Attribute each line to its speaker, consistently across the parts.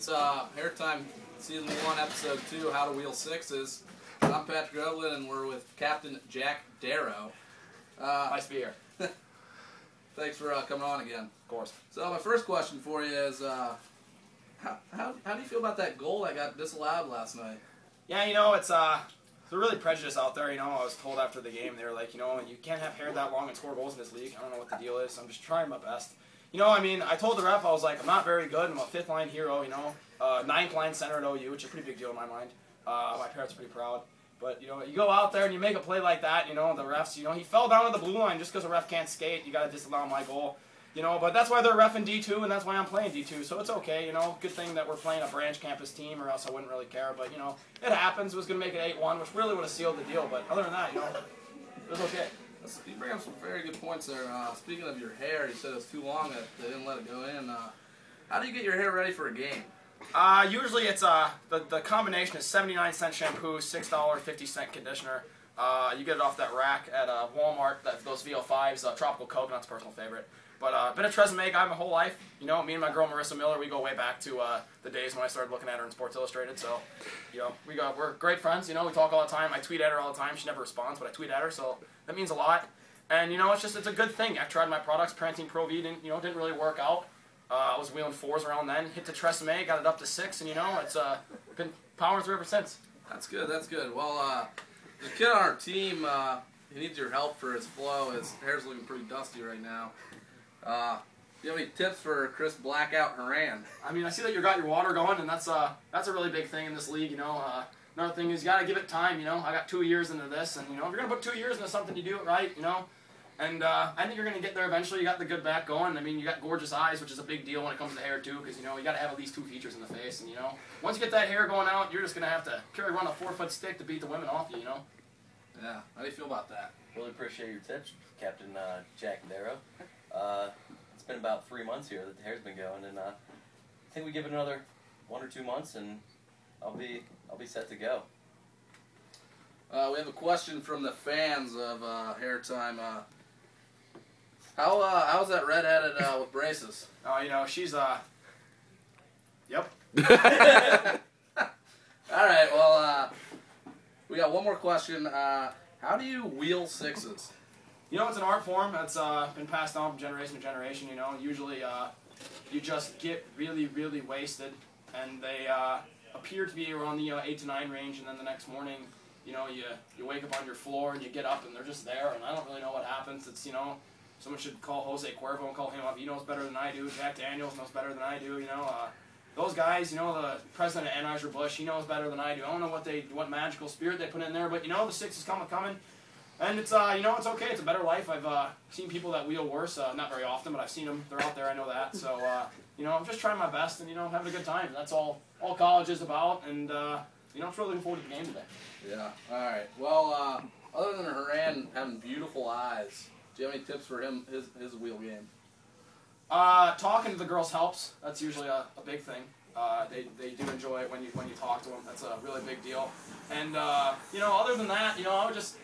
Speaker 1: It's Hairtime Season 1, Episode 2, How to Wheel Sixes. I'm Patrick Oglin, and we're with Captain Jack Darrow.
Speaker 2: Nice to be here.
Speaker 1: Thanks for coming on again.
Speaker 2: Of course.
Speaker 1: So my first question for you is, how do you feel about that goal that got disallowed last night?
Speaker 2: Yeah, you know, it's really prejudice out there. You know, I was told after the game, they were like, you know, you can't have hair that long and score goals in this league. I don't know what the deal is. I'm just trying my best. You know, I mean, I told the ref, I was like, I'm not very good. I'm a fifth-line hero, you know. Ninth line center at OU, which is a pretty big deal in my mind. My parents are pretty proud. But, you know, you go out there and you make a play like that, you know, the refs, you know, he fell down to the blue line just because the ref can't skate. You got to disallow my goal. You know, but that's why they're ref in D2, and that's why I'm playing D2, so it's okay, you know. Good thing that we're playing a branch campus team, or else I wouldn't really care. But, you know, it happens. It was going to make it 8-1, which really would have sealed the deal. But other than that, you know, it was okay.
Speaker 1: You bring up some very good points there. Speaking of your hair, you said it was too long that they didn't let it go in. How do you get your hair ready for a game?
Speaker 2: Usually it's the combination is 79-cent shampoo, $6 50-cent conditioner. You get it off that rack at Walmart. Those VO5s, Tropical Coconut's personal favorite. But been a Tresemme guy my whole life. You know, me and my girl Marissa Miller, we go way back to the days when I started looking at her in Sports Illustrated. So, you know, we're great friends. You know, we talk all the time. I tweet at her all the time. She never responds, but I tweet at her, so that means a lot. And you know, it's a good thing. I've tried my products. Pantene Pro V didn't really work out. I was wheeling 4s around then. Hit the Tresemme, got it up to 6, and you know, it's been powering through ever since.
Speaker 1: That's good. That's good. Well, the kid on our team, he needs your help for his flow. His hair's looking pretty dusty right now. Do you have any tips for Chris Blackout Haran?
Speaker 2: I mean, I see that you got your water going, and that's a really big thing in this league. You know, another thing is you got to give it time. You know, I got 2 years into this, and you know, if you're gonna put 2 years into something, you do it right. You know. And I think you're going to get there eventually. You got the good back going. I mean, you got gorgeous eyes, which is a big deal when it comes to hair, too, because, you know, you got to have at least 2 features in the face. And, you know, once you get that hair going out, you're just going to have to carry around a 4-foot stick to beat the women off you, you know?
Speaker 1: Yeah. How do you feel about that?
Speaker 3: Really appreciate your tips, Captain Jack Darrow. It's been about 3 months here that the hair's been going, and I think we give it another 1 or 2 months, and I'll be set to go.
Speaker 1: We have a question from the fans of Hairtime. How's that redheaded with braces?
Speaker 2: Oh, you know, she's, yep.
Speaker 1: Alright, well, we got one more question. How do you wheel sixes?
Speaker 2: You know, it's an art form that's been passed on from generation to generation, you know. Usually, you just get really, really wasted, and they appear to be around the 8 to 9 range, and then the next morning, you know, you wake up on your floor, and you get up, and they're just there, and I don't really know what happens. It's, you know, someone should call Jose Cuervo and call him up. He knows better than I do. Jack Daniels knows better than I do. You know, those guys. You know, the president of Anheuser-Busch. He knows better than I do. I don't know what magical spirit they put in there, but you know, the 6 is coming, and it's you know, it's okay. It's a better life. I've seen people that wheel worse. Not very often, but I've seen them. They're out there. I know that. So you know, I'm just trying my best and you know, having a good time. That's all college is about, and you know, I'm really looking forward to the game today.
Speaker 1: Yeah. All right. Well, other than Haran having beautiful eyes, do you have any tips for him, his wheel game?
Speaker 2: Talking to the girls helps. That's usually a big thing. They do enjoy it when you talk to them. That's a really big deal. And you know, other than that, you know, I would just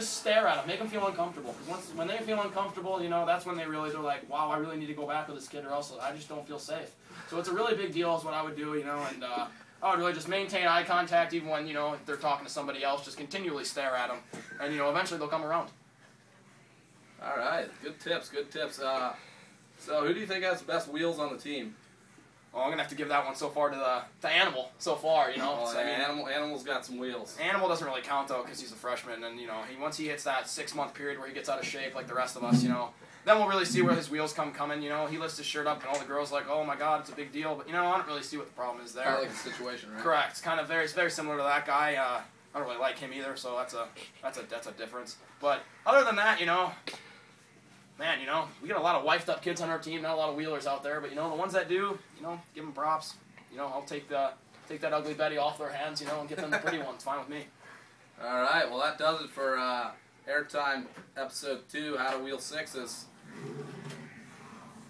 Speaker 2: stare at them, make them feel uncomfortable. Because when they feel uncomfortable, you know, that's when they're like, wow, I really need to go back with this kid, or else I just don't feel safe. So it's a really big deal, is what I would do, you know, and I would really just maintain eye contact, even when, you know, if they're talking to somebody else. Just continually stare at them, and you know, eventually they'll come around.
Speaker 1: All right, good tips, good tips. So who do you think has the best wheels on the team?
Speaker 2: Well, I'm gonna have to give that one so far to Animal so far, you know.
Speaker 1: Well,
Speaker 2: So, I mean,
Speaker 1: Animal's got some wheels.
Speaker 2: Animal doesn't really count though, because he's a freshman, and you know, once he hits that 6-month period where he gets out of shape like the rest of us, you know, then we'll really see where his wheels coming. You know, he lifts his shirt up, and all the girls are like, oh my God, it's a big deal. But you know, I don't really see what the problem is there.
Speaker 1: Kind of like the situation, right?
Speaker 2: Correct. It's kind of very similar to that guy. I don't really like him either, so that's a difference. But other than that, you know, man, you know, we got a lot of wifed up kids on our team, not a lot of wheelers out there, but you know, the ones that do, you know, give them props. You know, I'll take that ugly Betty off their hands, you know, and get them the pretty ones. Fine with me.
Speaker 1: All right, well that does it for Airtime Episode 2, How to Wheel Sixes.